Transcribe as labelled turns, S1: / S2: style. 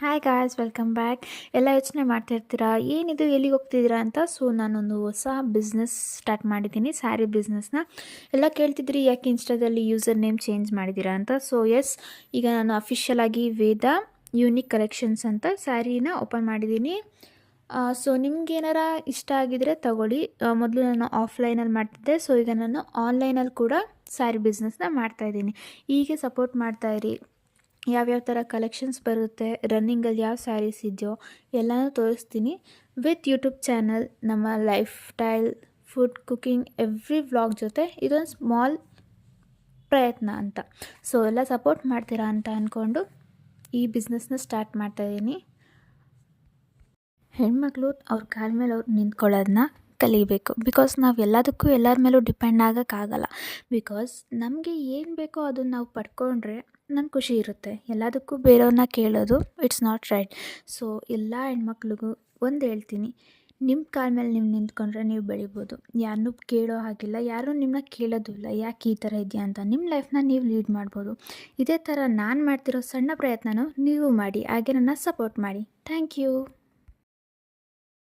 S1: Hi guys, welcome back. ಎಲ್ಲ ಯೋಚನೆ ಮಾಡ್ತಿರ್ತೀರಾ ಏನಿದು, ಎಲ್ಲಿಗೆ ಹೋಗ್ತಿದ್ದೀರಾ ಅಂತ. ಸೊ ನಾನೊಂದು ಹೊಸ ಬಿಸ್ನೆಸ್ ಸ್ಟಾರ್ಟ್ ಮಾಡಿದ್ದೀನಿ, ಸ್ಯಾರಿ ಬಿಸ್ನೆಸ್ನ. ಎಲ್ಲ ಕೇಳ್ತಿದ್ರಿ ಯಾಕೆ ಇನ್ಸ್ಟಾದಲ್ಲಿ ಯೂಸರ್ ನೇಮ್ ಚೇಂಜ್ ಮಾಡಿದ್ದೀರಾ ಅಂತ. ಸೊ ಎಸ್, ಈಗ ನಾನು ಅಫಿಷಿಯಲ್ ಆಗಿ ವೇದ ಯೂನಿಕ್ ಕಲೆಕ್ಷನ್ಸ್ ಅಂತ ಸ್ಯಾರಿನ ಓಪನ್ ಮಾಡಿದ್ದೀನಿ. ಸೊ ನಿಮ್ಗೇನಾರ ಇಷ್ಟ ಆಗಿದರೆ ತಗೊಳ್ಳಿ. ಮೊದಲು ನಾನು ಆಫ್ಲೈನಲ್ಲಿ ಮಾಡ್ತಿದ್ದೆ, ಸೊ ಈಗ ನಾನು ಆನ್ಲೈನಲ್ಲಿ ಕೂಡ ಸ್ಯಾರಿ ಬಿಸ್ನೆಸ್ನ ಮಾಡ್ತಾಯಿದ್ದೀನಿ. ಹೀಗೆ ಸಪೋರ್ಟ್ ಮಾಡ್ತಾಯಿರಿ. ಯಾವ್ಯಾವ ಥರ ಕಲೆಕ್ಷನ್ಸ್ ಬರುತ್ತೆ, ರನ್ನಿಂಗಲ್ಲಿ ಯಾವ ಸ್ಯಾರೀಸ್ ಇದೆಯೋ ಎಲ್ಲನೂ ತೋರಿಸ್ತೀನಿ. ವಿತ್ ಯೂಟ್ಯೂಬ್ ಚಾನಲ್, ನಮ್ಮ life style, food, cooking, every vlog ಜೊತೆ ಇದೊಂದು ಸ್ಮಾಲ್ ಪ್ರಯತ್ನ ಅಂತ. ಸೊ ಎಲ್ಲ ಸಪೋರ್ಟ್ ಮಾಡ್ತೀರಾ ಅಂತ ಅಂದ್ಕೊಂಡು ಈ ಬಿಸ್ನೆಸ್ನ ಸ್ಟಾರ್ಟ್ ಮಾಡ್ತಾಯಿದ್ದೀನಿ. ಹೆಣ್ಮಕ್ಳು ಅವ್ರ ಕಾಲ ಮೇಲೆ ಅವ್ರು ನಿಂತ್ಕೊಳ್ಳೋದನ್ನ ಕಲಿಬೇಕು. ಬಿಕಾಸ್ ನಾವು ಎಲ್ಲದಕ್ಕೂ ಎಲ್ಲರ ಮೇಲೂ ಡಿಪೆಂಡ್ ಆಗೋಕ್ಕಾಗಲ್ಲ. ಬಿಕಾಸ್ ನಮಗೆ ಏನು ಬೇಕೋ ಅದನ್ನು ನಾವು ಪಡ್ಕೊಂಡ್ರೆ ನಮ್ಗೆ ಖುಷಿ ಇರುತ್ತೆ. ಎಲ್ಲದಕ್ಕೂ ಬೇರೆಯವ್ರನ್ನ ಕೇಳೋದು ಇಟ್ಸ್ ನಾಟ್ ರೈಟ್. ಸೊ ಎಲ್ಲ ಹೆಣ್ಮಕ್ಳಿಗೂ ಒಂದು ಹೇಳ್ತೀನಿ, ನಿಮ್ಮ ಕಾಲ ಮೇಲೆ ನೀವು ನಿಂತ್ಕೊಂಡ್ರೆ ನೀವು ಬೆಳಿಬೋದು. ಯಾರನ್ನೂ ಕೇಳೋ ಹಾಗಿಲ್ಲ, ಯಾರೂ ನಿಮ್ಮನ್ನ ಕೇಳೋದು ಇಲ್ಲ ಯಾಕೆ ಈ ಥರ ಇದೆಯಾ ಅಂತ. ನಿಮ್ಮ ಲೈಫ್ನ ನೀವು ಲೀಡ್ ಮಾಡ್ಬೋದು. ಇದೇ ಥರ ನಾನು ಮಾಡ್ತಿರೋ ಸಣ್ಣ ಪ್ರಯತ್ನನೂ ನೀವು ಮಾಡಿ, ಹಾಗೆ ನನ್ನ ಸಪೋರ್ಟ್ ಮಾಡಿ. Thank you.